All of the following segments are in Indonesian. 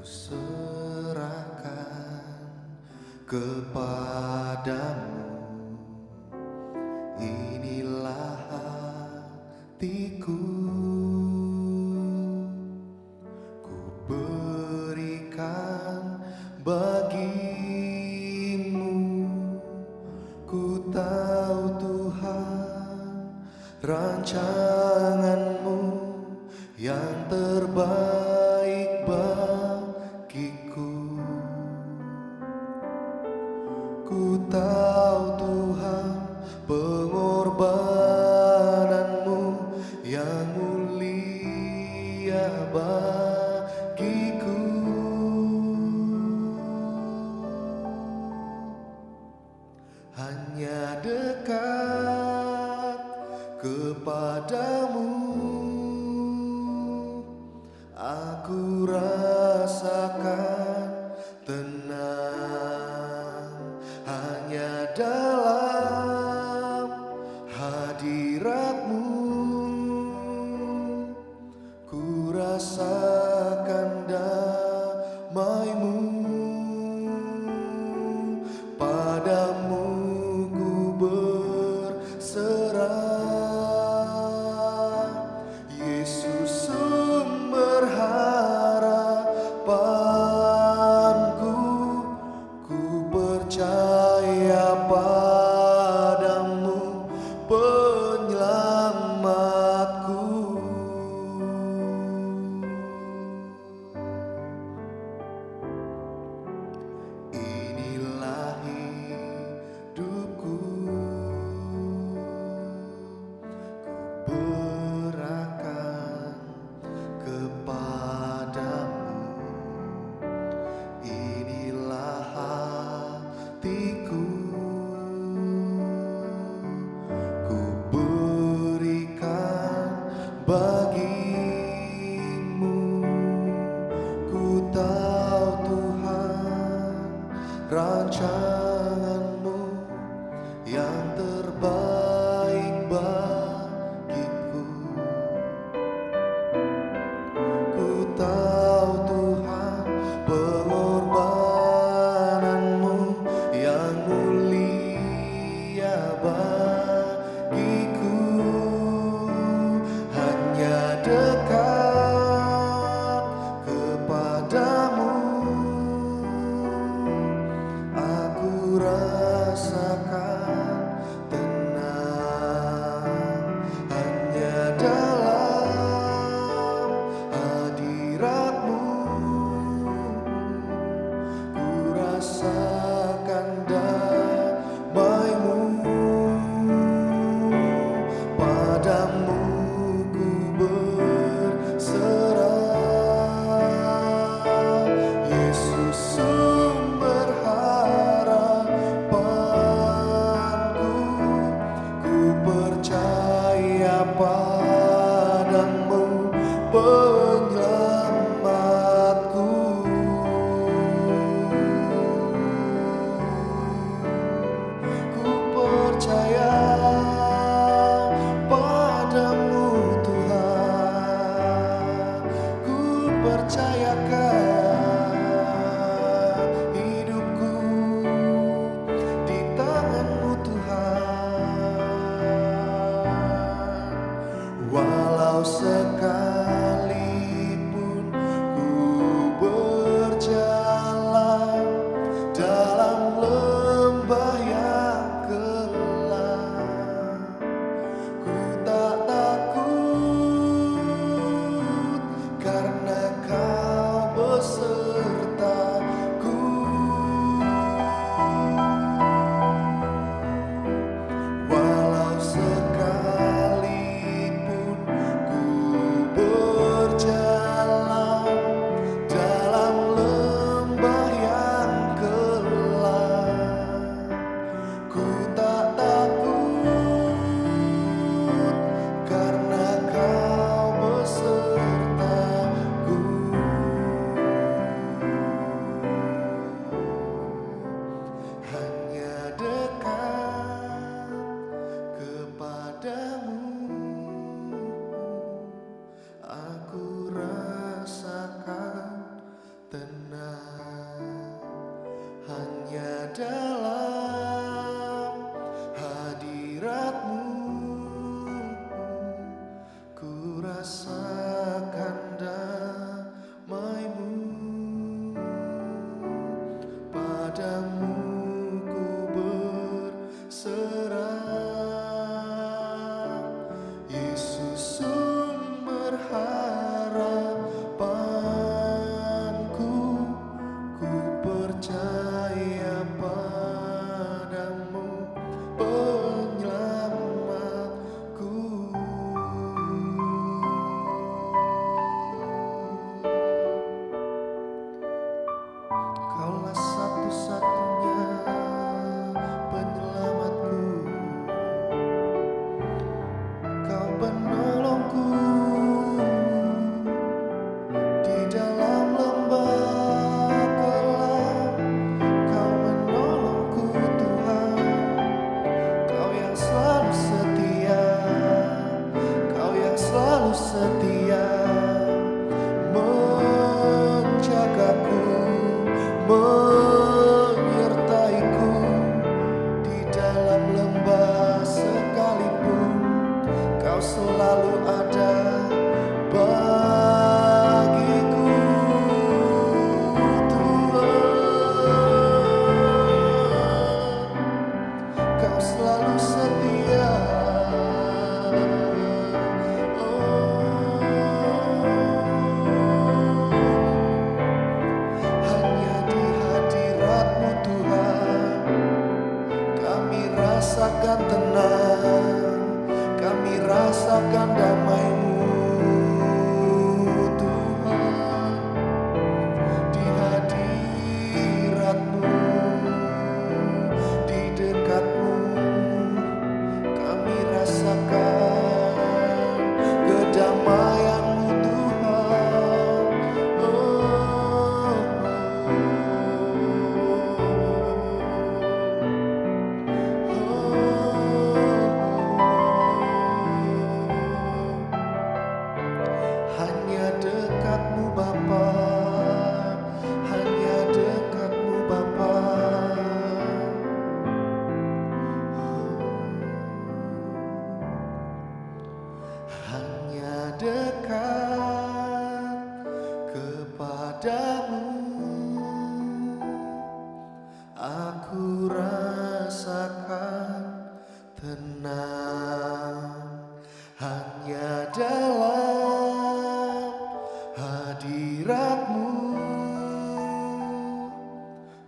serahkan kepadamu, inilah hatiku, ku berikan bagimu. Ku tahu Tuhan, rancanganmu yang terbaik bagiku. Ku tahu Tuhan, pengorbananmu yang mulia bagiku. Hanya dekat kepadamu aku rasakan tenang. Hanya dalam hadiratmu ku rasakan damaimu. Padamu ku berserah, Yesus sumber harapanku. Ku percaya padamu, penyelamatku. Inilah hidupku, ku berahkan kepadamu. Inilah hatiku, ku berikan bagimu. Ku tahu Tuhan, rancanganmu yang terbaik bagiku. Ku tahu Tuhan, pengorbananmu yang mulia bagiku. Hanya dekat kepadamu aku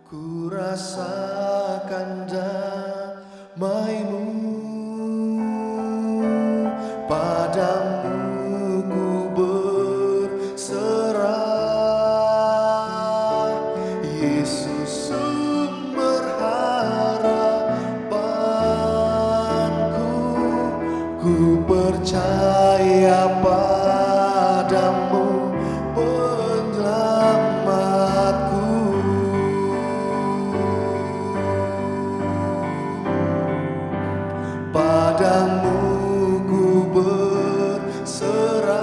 ku rasakan damai-Mu. Padamu ku berserah, Yesus sumber harapanku. Ku percaya padamu, penyelamatku. Padamu ku berserah,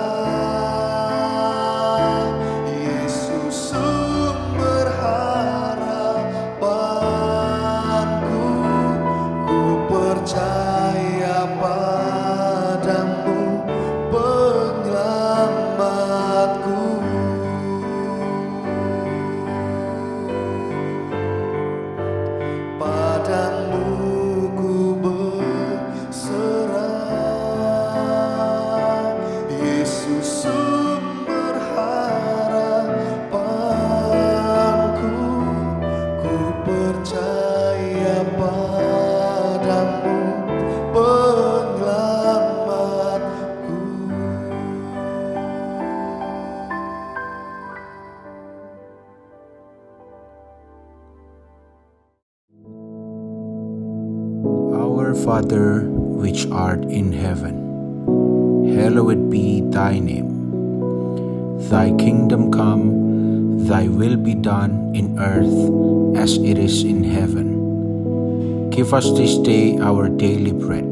Yesus sumber harapanku. Ku percaya padamu, penyelamatku. Padamu ku berserah, Yesus sumber harapanku. Ku percaya padamu, penyelamatku. Our Father, which art in heaven, hallowed be thy name. Thy kingdom come, thy will be done in earth as it is in heaven. Give us this day our daily bread,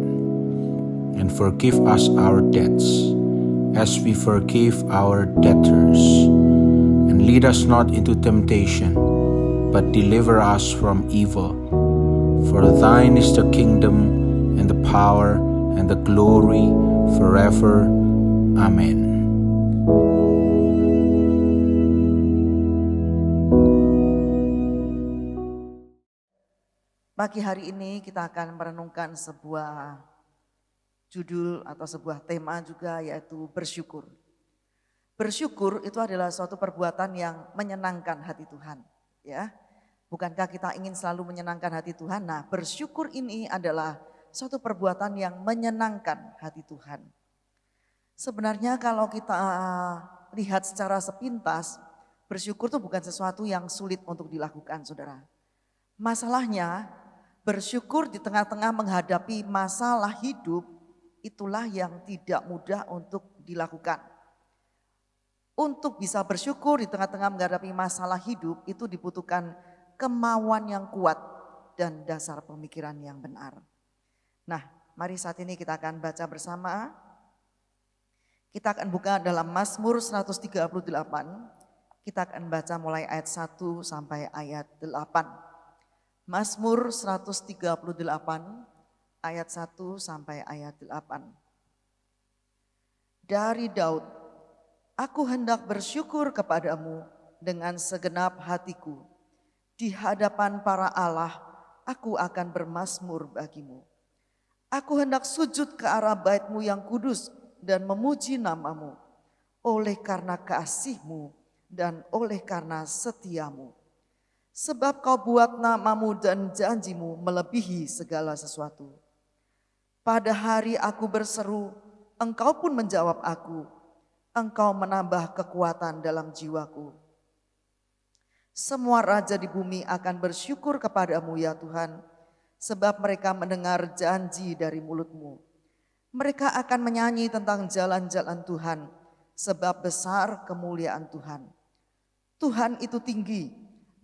and forgive us our debts, as we forgive our debtors. And lead us not into temptation, but deliver us from evil. For thine is the kingdom, and the power, and the glory, forever. Amen. Pagi hari ini kita akan merenungkan sebuah judul atau sebuah tema juga, yaitu bersyukur. Bersyukur itu adalah suatu perbuatan yang menyenangkan hati Tuhan, ya. Bukankah kita ingin selalu menyenangkan hati Tuhan? Nah, bersyukur ini adalah suatu perbuatan yang menyenangkan hati Tuhan. Sebenarnya kalau kita lihat secara sepintas, bersyukur itu bukan sesuatu yang sulit untuk dilakukan, saudara. Masalahnya, bersyukur di tengah-tengah menghadapi masalah hidup, itulah yang tidak mudah untuk dilakukan. Untuk bisa bersyukur di tengah-tengah menghadapi masalah hidup, itu dibutuhkan kemauan yang kuat dan dasar pemikiran yang benar. Nah, mari saat ini kita akan baca bersama. Kita akan buka dalam Mazmur 138. Kita akan baca mulai ayat 1 sampai ayat 8. Mazmur 138 ayat 1 sampai ayat 8. Dari Daud, aku hendak bersyukur kepadamu dengan segenap hatiku. Di hadapan para Allah, aku akan bermazmur bagimu. Aku hendak sujud ke arah bait-Mu yang kudus dan memuji nama-Mu, oleh karena kasih-Mu dan oleh karena setia-Mu. Sebab Kau buat nama-Mu dan janji-Mu melebihi segala sesuatu. Pada hari aku berseru, Engkau pun menjawab aku. Engkau menambah kekuatan dalam jiwaku. Semua raja di bumi akan bersyukur kepadamu ya Tuhan, sebab mereka mendengar janji dari mulut-Mu. Mereka akan menyanyi tentang jalan-jalan Tuhan, sebab besar kemuliaan Tuhan. Tuhan itu tinggi,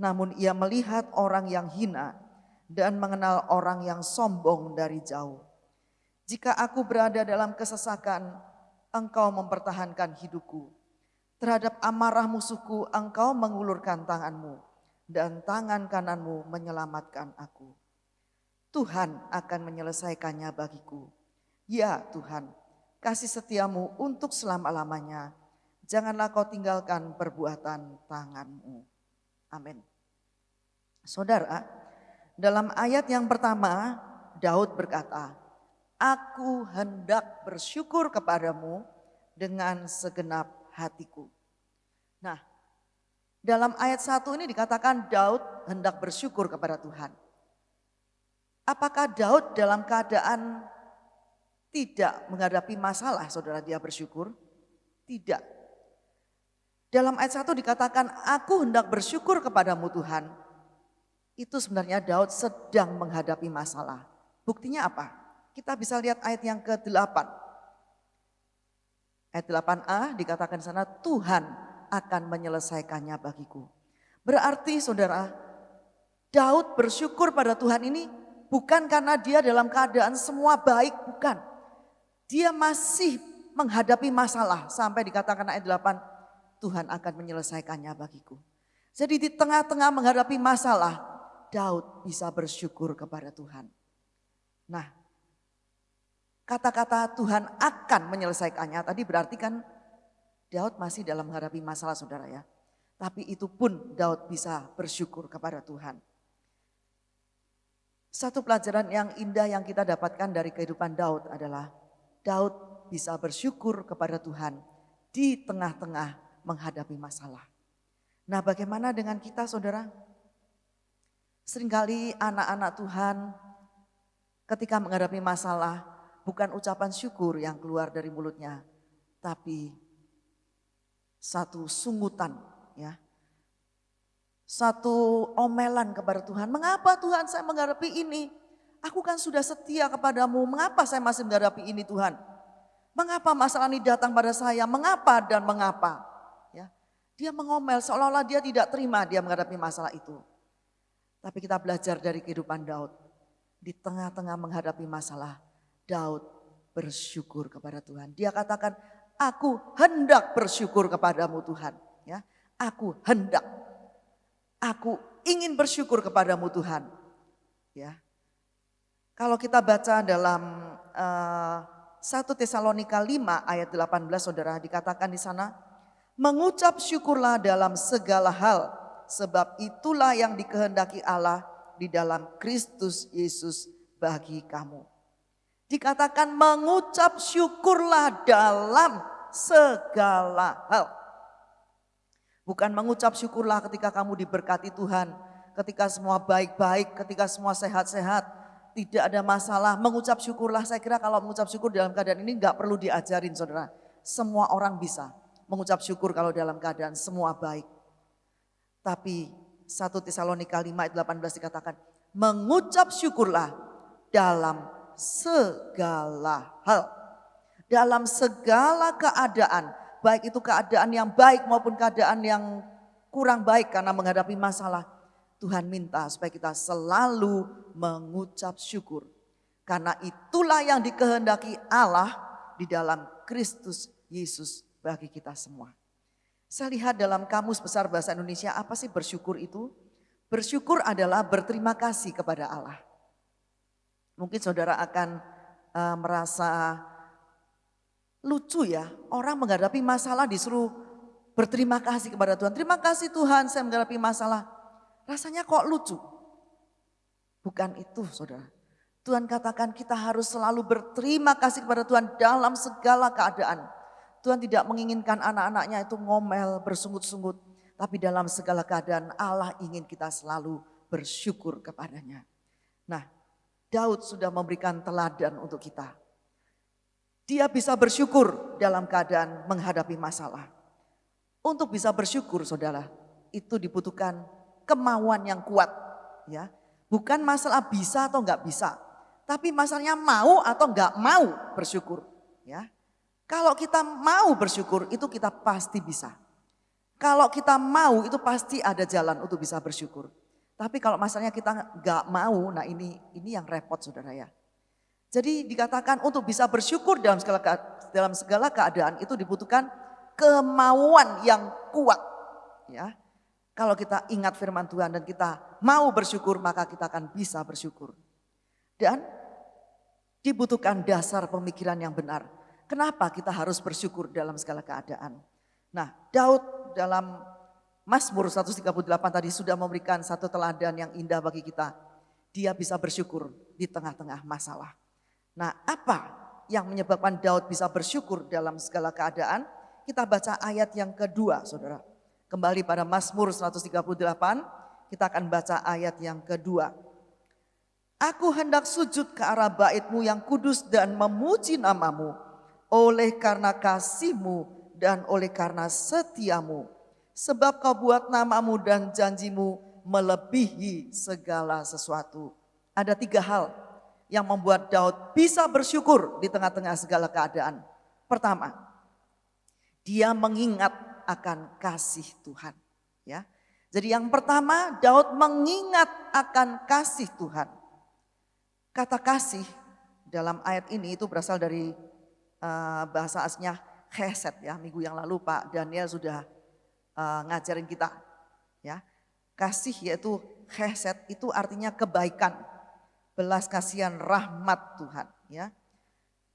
namun Ia melihat orang yang hina dan mengenal orang yang sombong dari jauh. Jika aku berada dalam kesesakan, Engkau mempertahankan hidupku. Terhadap amarah musuhku, Engkau mengulurkan tangan-Mu, dan tangan kanan-Mu menyelamatkan aku. Tuhan akan menyelesaikannya bagiku. Ya Tuhan, kasih setia-Mu untuk selama-lamanya. Janganlah Kau tinggalkan perbuatan tangan-Mu. Amin. Saudara, dalam ayat yang pertama, Daud berkata, aku hendak bersyukur kepadamu dengan segenap hatiku. Nah, Dalam ayat 1 ini dikatakan Daud hendak bersyukur kepada Tuhan. Apakah Daud dalam keadaan tidak menghadapi masalah, saudara, dia bersyukur? Tidak. Dalam ayat 1 dikatakan, aku hendak bersyukur kepadamu Tuhan. Itu sebenarnya Daud sedang menghadapi masalah. Buktinya apa? Kita bisa lihat ayat yang ke-8. Ayat 8a dikatakan di sana, Tuhan akan menyelesaikannya bagiku. Berarti saudara, Daud bersyukur pada Tuhan ini bukan karena dia dalam keadaan semua baik, bukan. Dia masih menghadapi masalah sampai dikatakan ayat 8, Tuhan akan menyelesaikannya bagiku. Jadi di tengah-tengah menghadapi masalah, Daud bisa bersyukur kepada Tuhan. Nah, kata-kata Tuhan akan menyelesaikannya tadi berarti kan Daud masih dalam menghadapi masalah, saudara ya. Tapi itu pun Daud bisa bersyukur kepada Tuhan. Satu pelajaran yang indah yang kita dapatkan dari kehidupan Daud adalah Daud bisa bersyukur kepada Tuhan di tengah-tengah menghadapi masalah. Nah, bagaimana dengan kita, saudara? Seringkali anak-anak Tuhan ketika menghadapi masalah bukan ucapan syukur yang keluar dari mulutnya, tapi satu sungutan, ya, satu omelan kepada Tuhan. Mengapa Tuhan saya menghadapi ini? Aku kan sudah setia kepadamu, mengapa saya masih menghadapi ini Tuhan? Mengapa masalah ini datang pada saya? Mengapa dan mengapa? Ya, dia mengomel seolah-olah dia tidak terima dia menghadapi masalah itu. Tapi kita belajar dari kehidupan Daud. Di tengah-tengah menghadapi masalah, Daud bersyukur kepada Tuhan. Dia katakan, aku hendak bersyukur kepadamu Tuhan. Ya, aku hendak. Aku ingin bersyukur kepadamu Tuhan. Ya. Kalau kita baca dalam 1 Tesalonika 5 ayat 18, saudara, dikatakan di sana, mengucap syukurlah dalam segala hal, sebab itulah yang dikehendaki Allah di dalam Kristus Yesus bagi kamu. Dikatakan mengucap syukurlah dalam segala hal. Bukan mengucap syukurlah ketika kamu diberkati Tuhan, ketika semua baik-baik, ketika semua sehat-sehat, tidak ada masalah. Mengucap syukurlah, saya kira kalau mengucap syukur dalam keadaan ini gak perlu diajarin, saudara. Semua orang bisa mengucap syukur kalau dalam keadaan semua baik. Tapi 1 Tesalonika 5 ayat 18 dikatakan, mengucap syukurlah dalam segala hal. Dalam segala keadaan, baik itu keadaan yang baik maupun keadaan yang kurang baik karena menghadapi masalah. Tuhan minta supaya kita selalu mengucap syukur. Karena itulah yang dikehendaki Allah di dalam Kristus Yesus bagi kita semua. Saya lihat dalam Kamus Besar Bahasa Indonesia, apa sih bersyukur itu? Bersyukur adalah berterima kasih kepada Allah. Mungkin saudara akan merasa lucu ya, orang menghadapi masalah disuruh berterima kasih kepada Tuhan. Terima kasih Tuhan saya menghadapi masalah. Rasanya kok lucu? Bukan itu, saudara. Tuhan katakan kita harus selalu berterima kasih kepada Tuhan dalam segala keadaan. Tuhan tidak menginginkan anak-anaknya itu ngomel, bersungut-sungut. Tapi dalam segala keadaan Allah ingin kita selalu bersyukur kepadanya. Nah, Daud sudah memberikan teladan untuk kita. Dia bisa bersyukur dalam keadaan menghadapi masalah. Untuk bisa bersyukur, saudara, itu dibutuhkan kemauan yang kuat. Ya, bukan masalah bisa atau enggak bisa, tapi masalahnya mau atau enggak mau bersyukur. Ya, kalau kita mau bersyukur itu kita pasti bisa. Kalau kita mau itu pasti ada jalan untuk bisa bersyukur. Tapi kalau masalahnya kita enggak mau, nah ini yang repot, saudara ya. Jadi dikatakan untuk bisa bersyukur dalam segala keadaan itu dibutuhkan kemauan yang kuat. Ya, kalau kita ingat firman Tuhan dan kita mau bersyukur, maka kita akan bisa bersyukur. Dan dibutuhkan dasar pemikiran yang benar. Kenapa kita harus bersyukur dalam segala keadaan? Nah, Daud dalam Mazmur 138 tadi sudah memberikan satu teladan yang indah bagi kita. Dia bisa bersyukur di tengah-tengah masalah. Nah, apa yang menyebabkan Daud bisa bersyukur dalam segala keadaan? Kita baca ayat yang kedua, saudara. Kembali pada Mazmur 138, kita akan baca ayat yang kedua. Aku hendak sujud ke arah bait-Mu yang kudus dan memuji nama-Mu, oleh karena kasih-Mu dan oleh karena setia-Mu. Sebab Kau buat nama-Mu dan janji-Mu melebihi segala sesuatu. Ada 3 hal yang membuat Daud bisa bersyukur di tengah-tengah segala keadaan. Pertama, dia mengingat akan kasih Tuhan. Ya, jadi yang pertama, Daud mengingat akan kasih Tuhan. Kata kasih dalam ayat ini itu berasal dari bahasa aslinya chesed ya. Minggu yang lalu Pak Daniel sudah ngajarin kita. Ya, kasih yaitu chesed itu artinya kebaikan, belas kasihan, rahmat Tuhan. Ya,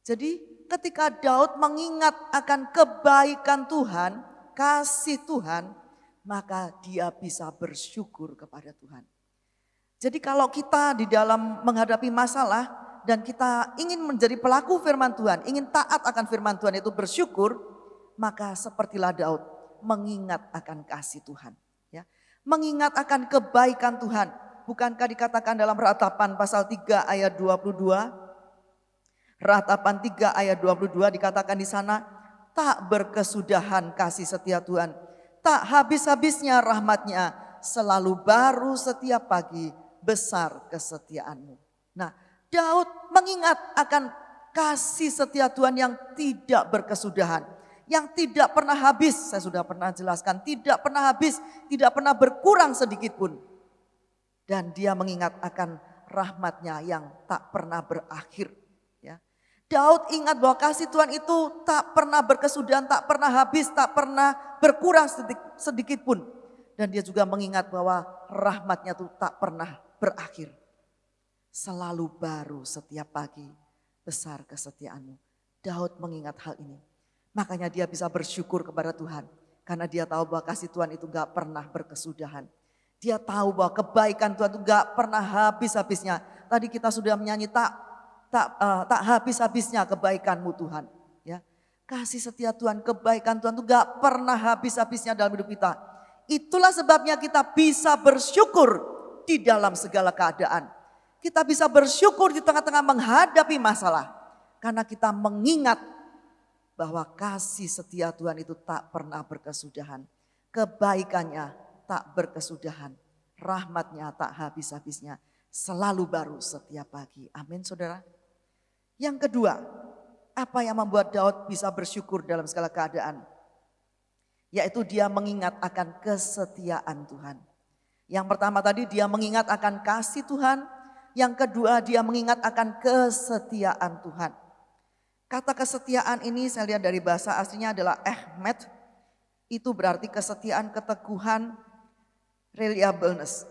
jadi ketika Daud mengingat akan kebaikan Tuhan, kasih Tuhan, maka dia bisa bersyukur kepada Tuhan. Jadi kalau kita di dalam menghadapi masalah dan kita ingin menjadi pelaku firman Tuhan, ingin taat akan firman Tuhan itu bersyukur, maka sepertilah Daud mengingat akan kasih Tuhan. Ya, mengingat akan kebaikan Tuhan. Bukankah dikatakan dalam Ratapan pasal 3 ayat 22? Ratapan 3 ayat 22 dikatakan di sana, tak berkesudahan kasih setia Tuhan, tak habis-habisnya rahmatnya, selalu baru setiap pagi, besar kesetiaan-Mu. Nah, Daud mengingat akan kasih setia Tuhan yang tidak berkesudahan, yang tidak pernah habis. Saya sudah pernah jelaskan, tidak pernah habis, tidak pernah berkurang sedikit pun. Dan dia mengingat akan rahmatnya yang tak pernah berakhir. Daud ingat bahwa kasih Tuhan itu tak pernah berkesudahan, tak pernah habis, tak pernah berkurang sedikit pun. Dan dia juga mengingat bahwa rahmatnya itu tak pernah berakhir. Selalu baru setiap pagi, besar kesetiaan-Mu. Daud mengingat hal ini. Makanya dia bisa bersyukur kepada Tuhan. Karena dia tahu bahwa kasih Tuhan itu gak pernah berkesudahan. Dia tahu bahwa kebaikan Tuhan itu gak pernah habis-habisnya. Tadi kita sudah menyanyi tak habis-habisnya kebaikan-Mu Tuhan. Ya, kasih setia Tuhan, kebaikan Tuhan itu gak pernah habis-habisnya dalam hidup kita. Itulah sebabnya kita bisa bersyukur di dalam segala keadaan. Kita bisa bersyukur di tengah-tengah menghadapi masalah. Karena kita mengingat bahwa kasih setia Tuhan itu tak pernah berkesudahan. Kebaikannya tak berkesudahan. Rahmatnya tak habis-habisnya. Selalu baru setiap pagi. Amin saudara. Yang kedua, apa yang membuat Daud bisa bersyukur dalam segala keadaan? Yaitu dia mengingat akan kesetiaan Tuhan. Yang pertama tadi dia mengingat akan kasih Tuhan. Yang kedua dia mengingat akan kesetiaan Tuhan. Kata kesetiaan ini saya lihat dari bahasa aslinya adalah ehmet. Itu berarti kesetiaan, keteguhan, reliableness.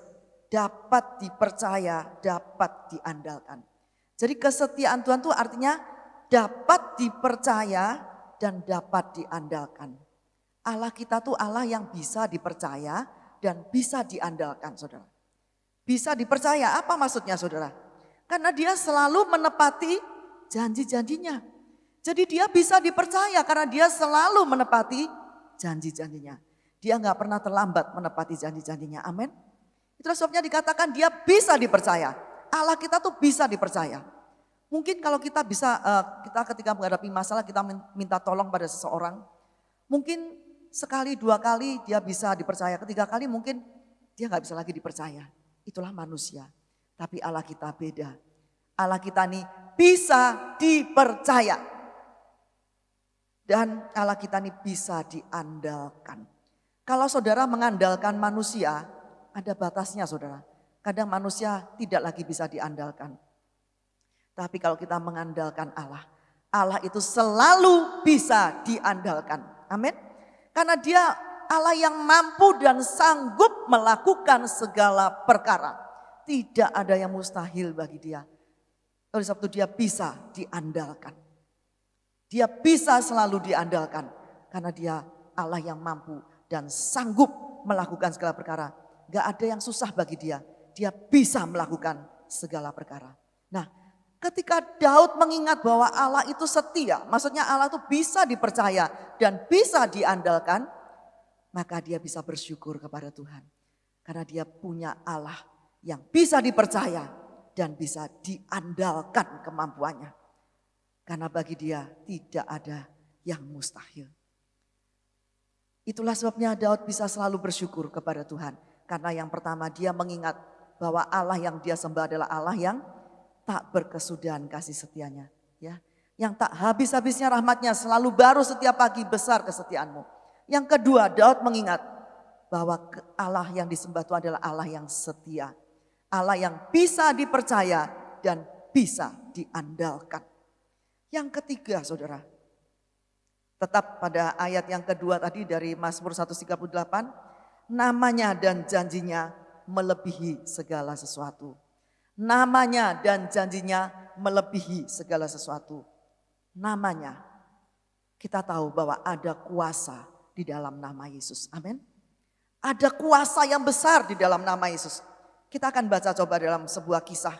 Dapat dipercaya, dapat diandalkan. Jadi kesetiaan Tuhan itu artinya dapat dipercaya dan dapat diandalkan. Allah kita tuh Allah yang bisa dipercaya dan bisa diandalkan saudara. Bisa dipercaya apa maksudnya saudara? Karena dia selalu menepati janji-janjinya. Jadi dia bisa dipercaya karena dia selalu menepati janji-janjinya. Dia gak pernah terlambat menepati janji-janjinya, amin. Itulah sebabnya dikatakan dia bisa dipercaya. Allah kita tuh bisa dipercaya. Mungkin kalau kita bisa, kita ketika menghadapi masalah kita minta tolong pada seseorang. Mungkin sekali, 2 kali dia bisa dipercaya. Ketiga kali mungkin dia gak bisa lagi dipercaya. Itulah manusia. Tapi Allah kita beda. Allah kita nih bisa dipercaya. Dan Allah kita nih bisa diandalkan. Kalau saudara mengandalkan manusia, ada batasnya saudara. Kadang manusia tidak lagi bisa diandalkan. Tapi kalau kita mengandalkan Allah, Allah itu selalu bisa diandalkan. Amin. Karena dia Allah yang mampu dan sanggup melakukan segala perkara. Tidak ada yang mustahil bagi dia. Oleh sebab itu dia bisa diandalkan. Dia bisa selalu diandalkan. Karena dia Allah yang mampu dan sanggup melakukan segala perkara. Gak ada yang susah bagi dia. Dia bisa melakukan segala perkara. Nah, ketika Daud mengingat bahwa Allah itu setia, maksudnya Allah itu bisa dipercaya dan bisa diandalkan, maka dia bisa bersyukur kepada Tuhan. Karena dia punya Allah yang bisa dipercaya dan bisa diandalkan kemampuannya. Karena bagi dia tidak ada yang mustahil. Itulah sebabnya Daud bisa selalu bersyukur kepada Tuhan. Karena yang pertama dia mengingat bahwa Allah yang dia sembah adalah Allah yang tak berkesudahan kasih setianya. Ya, yang tak habis-habisnya rahmatnya, selalu baru setiap pagi, besar kesetiaanmu. Yang kedua, Daud mengingat bahwa Allah yang disembah itu adalah Allah yang setia. Allah yang bisa dipercaya dan bisa diandalkan. Yang ketiga, saudara, tetap pada ayat yang kedua tadi dari Mazmur 138, namanya dan janjinya melebihi segala sesuatu. Namanya dan janjinya melebihi segala sesuatu. Namanya, kita tahu bahwa ada kuasa di dalam nama Yesus. Amin. Ada kuasa yang besar di dalam nama Yesus. Kita akan baca coba dalam sebuah kisah.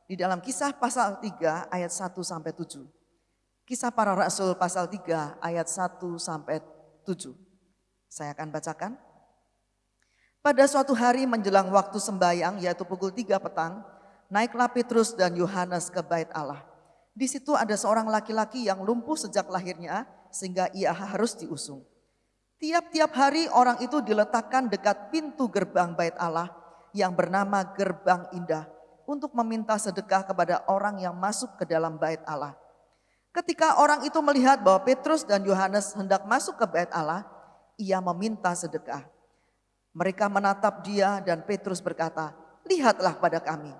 Di dalam Kisah pasal 3 ayat 1 sampai 7. Kisah para Rasul pasal 3 ayat 1 sampai 7. Saya akan bacakan. Pada suatu hari menjelang waktu sembahyang, yaitu pukul 3 petang, naiklah Petrus dan Yohanes ke bait Allah. Di situ ada seorang laki-laki yang lumpuh sejak lahirnya sehingga ia harus diusung. Tiap-tiap hari orang itu diletakkan dekat pintu gerbang bait Allah yang bernama Gerbang Indah untuk meminta sedekah kepada orang yang masuk ke dalam bait Allah. Ketika orang itu melihat bahwa Petrus dan Yohanes hendak masuk ke bait Allah, ia meminta sedekah. Mereka menatap dia dan Petrus berkata, "Lihatlah pada kami."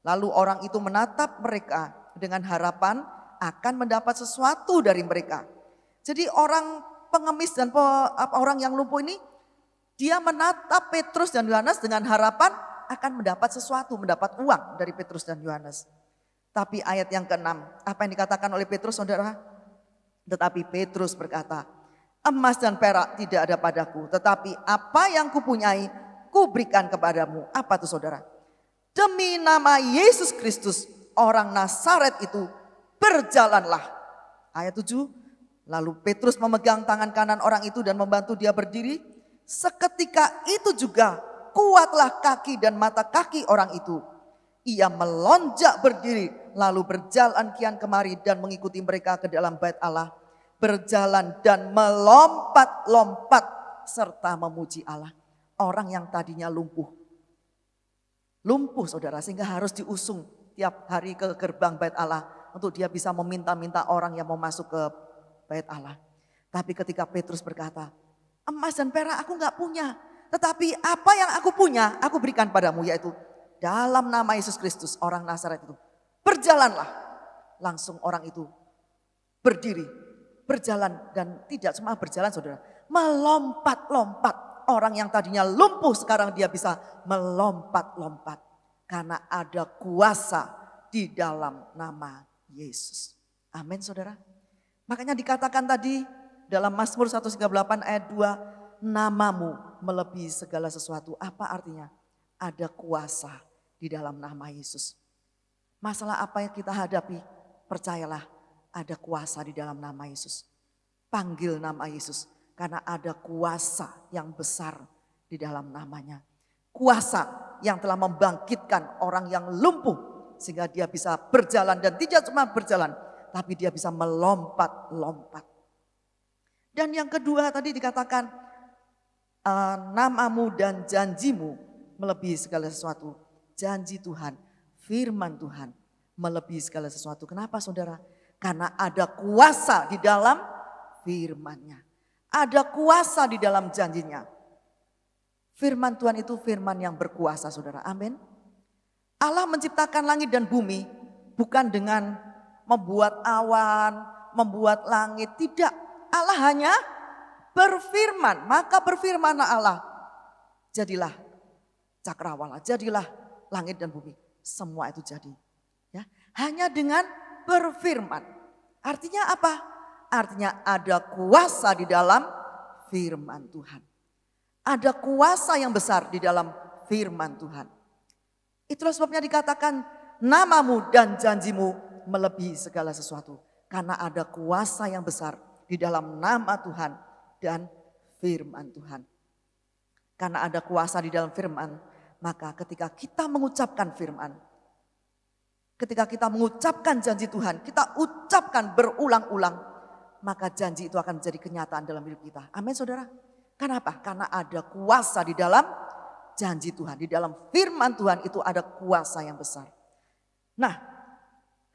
Lalu orang itu menatap mereka dengan harapan akan mendapat sesuatu dari mereka. Jadi orang pengemis dan orang yang lumpuh ini, dia menatap Petrus dan Yohanes dengan harapan akan mendapat sesuatu, mendapat uang dari Petrus dan Yohanes. Tapi ayat yang ke-6, apa yang dikatakan oleh Petrus, saudara? Tetapi Petrus berkata, "Emas dan perak tidak ada padaku, tetapi apa yang kupunyai, kuberikan kepadamu." Apa itu, saudara? Demi nama Yesus Kristus, orang Nazaret itu, berjalanlah. Ayat 7, lalu Petrus memegang tangan kanan orang itu dan membantu dia berdiri. Seketika itu juga kuatlah kaki dan mata kaki orang itu. Ia melonjak berdiri, lalu berjalan kian kemari dan mengikuti mereka ke dalam bait Allah. Berjalan dan melompat-lompat serta memuji Allah. Orang yang tadinya lumpuh, saudara, sehingga harus diusung tiap hari ke gerbang bait Allah untuk dia bisa meminta-minta orang yang mau masuk ke bait Allah. Tapi ketika Petrus berkata, "Emas dan perak aku gak punya, tetapi apa yang aku punya aku berikan padamu," yaitu dalam nama Yesus Kristus orang Nazaret itu, berjalanlah. Langsung orang itu berdiri, berjalan, dan tidak cuma berjalan, saudara, melompat-lompat. Orang yang tadinya lumpuh sekarang dia bisa melompat-lompat. Karena ada kuasa di dalam nama Yesus. Amin, saudara. Makanya dikatakan tadi dalam Mazmur 138 ayat 2, namamu melebihi segala sesuatu. Apa artinya? Ada kuasa di dalam nama Yesus. Masalah apa yang kita hadapi, percayalah ada kuasa di dalam nama Yesus. Panggil nama Yesus. Karena ada kuasa yang besar di dalam namanya. Kuasa yang telah membangkitkan orang yang lumpuh. Sehingga dia bisa berjalan, dan tidak cuma berjalan, tapi dia bisa melompat-lompat. Dan yang kedua tadi dikatakan, namamu dan janjimu melebihi segala sesuatu. Janji Tuhan, firman Tuhan melebihi segala sesuatu. Kenapa, saudara? Karena ada kuasa di dalam firman-Nya. Ada kuasa di dalam janjinya. Firman Tuhan itu firman yang berkuasa, saudara. Amin. Allah menciptakan langit dan bumi bukan dengan membuat awan, membuat langit. Tidak. Allah hanya berfirman. Maka berfirmanlah Allah. Jadilah cakrawala, jadilah langit dan bumi. Semua itu jadi. Ya, hanya dengan berfirman. Artinya apa? Artinya ada kuasa di dalam firman Tuhan. Ada kuasa yang besar di dalam firman Tuhan. Itulah sebabnya dikatakan namamu dan janjimu melebihi segala sesuatu. Karena ada kuasa yang besar di dalam nama Tuhan dan firman Tuhan. Karena ada kuasa di dalam firman, maka ketika kita mengucapkan firman, ketika kita mengucapkan janji Tuhan, kita ucapkan berulang-ulang, maka janji itu akan menjadi kenyataan dalam hidup kita. Amin saudara. Kenapa? Karena ada kuasa di dalam janji Tuhan. Di dalam firman Tuhan itu ada kuasa yang besar. Nah,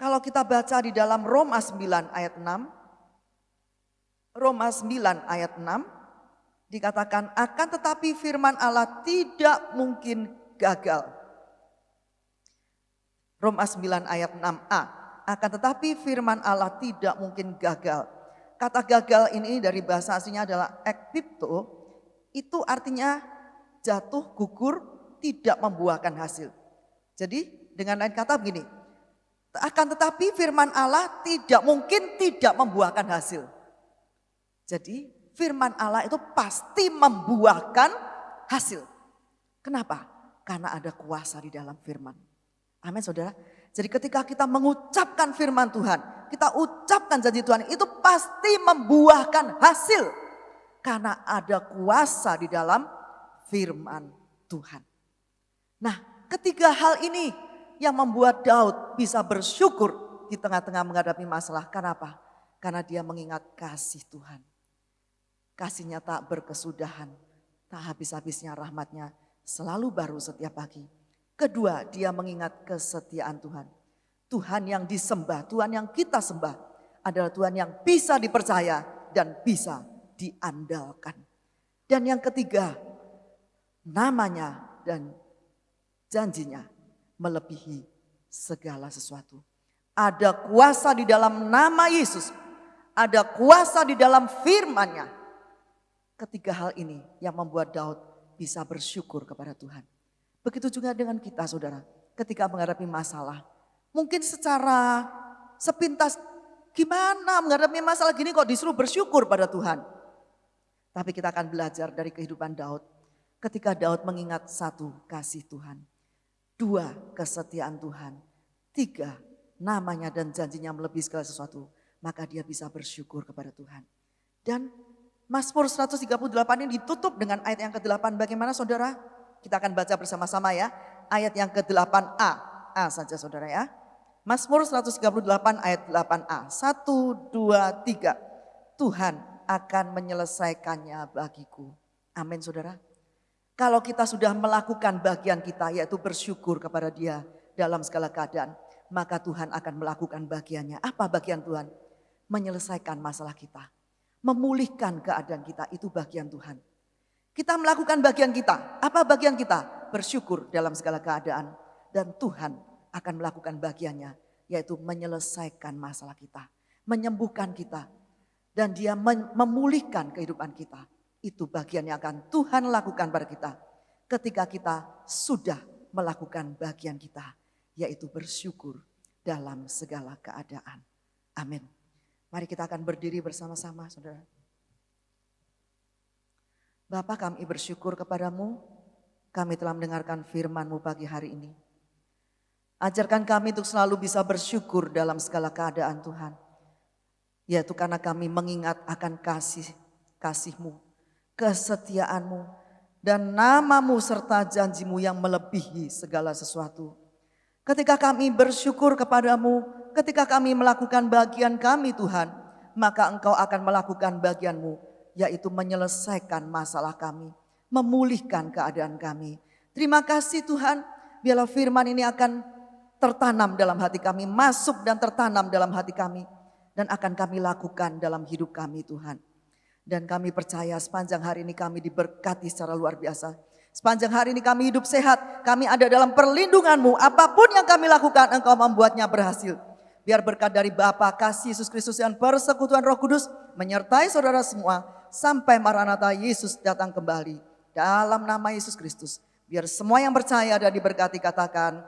kalau kita baca di dalam Roma 9 ayat 6. Roma 9 ayat 6. Dikatakan akan tetapi firman Allah tidak mungkin gagal. Roma 9 ayat 6a. Akan tetapi firman Allah tidak mungkin gagal. Kata gagal ini dari bahasa aslinya adalah ekpipto. Itu artinya jatuh, gugur, tidak membuahkan hasil. Jadi dengan lain kata begini. Akan tetapi firman Allah tidak mungkin tidak membuahkan hasil. Jadi firman Allah itu pasti membuahkan hasil. Kenapa? Karena ada kuasa di dalam firman. Amin saudara. Jadi ketika kita mengucapkan firman Tuhan, kita ucapkan janji Tuhan, itu pasti membuahkan hasil. Karena ada kuasa di dalam firman Tuhan. Nah, ketiga hal ini yang membuat Daud bisa bersyukur di tengah-tengah menghadapi masalah. Kenapa? Karena dia mengingat kasih Tuhan. Kasih-Nya tak berkesudahan, tak habis-habisnya rahmat-Nya selalu baru setiap pagi. Kedua, dia mengingat kesetiaan Tuhan. Tuhan yang disembah, Tuhan yang kita sembah adalah Tuhan yang bisa dipercaya dan bisa diandalkan. Dan yang ketiga, namanya dan janjinya melebihi segala sesuatu. Ada kuasa di dalam nama Yesus, ada kuasa di dalam firman-Nya. Ketiga hal ini yang membuat Daud bisa bersyukur kepada Tuhan. Begitu juga dengan kita saudara. Ketika menghadapi masalah. Mungkin secara sepintas gimana menghadapi masalah gini kok disuruh bersyukur pada Tuhan. Tapi kita akan belajar dari kehidupan Daud. Ketika Daud mengingat satu, kasih Tuhan. Dua, kesetiaan Tuhan. Tiga, namanya dan janjinya melebihi segala sesuatu. Maka dia bisa bersyukur kepada Tuhan. Dan Mazmur 138 ini ditutup dengan ayat yang ke-8. Bagaimana saudara? Kita akan baca bersama-sama ya. Ayat yang ke-8a. A saja saudara ya. Mazmur 138 ayat 8a. 1, 2, 3. Tuhan akan menyelesaikannya bagiku. Amin saudara. Kalau kita sudah melakukan bagian kita yaitu bersyukur kepada Dia dalam segala keadaan. Maka Tuhan akan melakukan bagiannya. Apa bagian Tuhan? Menyelesaikan masalah kita. Memulihkan keadaan kita, itu bagian Tuhan. Kita melakukan bagian kita. Apa bagian kita? Bersyukur dalam segala keadaan. Dan Tuhan akan melakukan bagiannya, yaitu menyelesaikan masalah kita. Menyembuhkan kita. Dan Dia memulihkan kehidupan kita. Itu bagian yang akan Tuhan lakukan pada kita. Ketika kita sudah melakukan bagian kita, yaitu bersyukur dalam segala keadaan. Amin. Mari kita akan berdiri bersama-sama saudara. Bapa, kami bersyukur kepadamu. Kami telah mendengarkan firman-Mu pagi hari ini. Ajarkan kami untuk selalu bisa bersyukur dalam segala keadaan Tuhan. Yaitu karena kami mengingat akan kasih-Mu, kesetiaan-Mu, dan nama-Mu serta janji-Mu yang melebihi segala sesuatu. Ketika kami bersyukur kepadamu, ketika kami melakukan bagian kami Tuhan, maka Engkau akan melakukan bagian-Mu, yaitu menyelesaikan masalah kami, memulihkan keadaan kami. Terima kasih Tuhan, biarlah firman ini akan tertanam dalam hati kami, masuk dan tertanam dalam hati kami, dan akan kami lakukan dalam hidup kami Tuhan. Dan kami percaya sepanjang hari ini kami diberkati secara luar biasa. Sepanjang hari ini kami hidup sehat, kami ada dalam perlindungan-Mu. Apapun yang kami lakukan, Engkau membuatnya berhasil. Biar berkat dari Bapa, kasih Yesus Kristus dan persekutuan Roh Kudus menyertai saudara semua sampai Maranatha Yesus datang kembali. Dalam nama Yesus Kristus, biar semua yang percaya dan diberkati katakan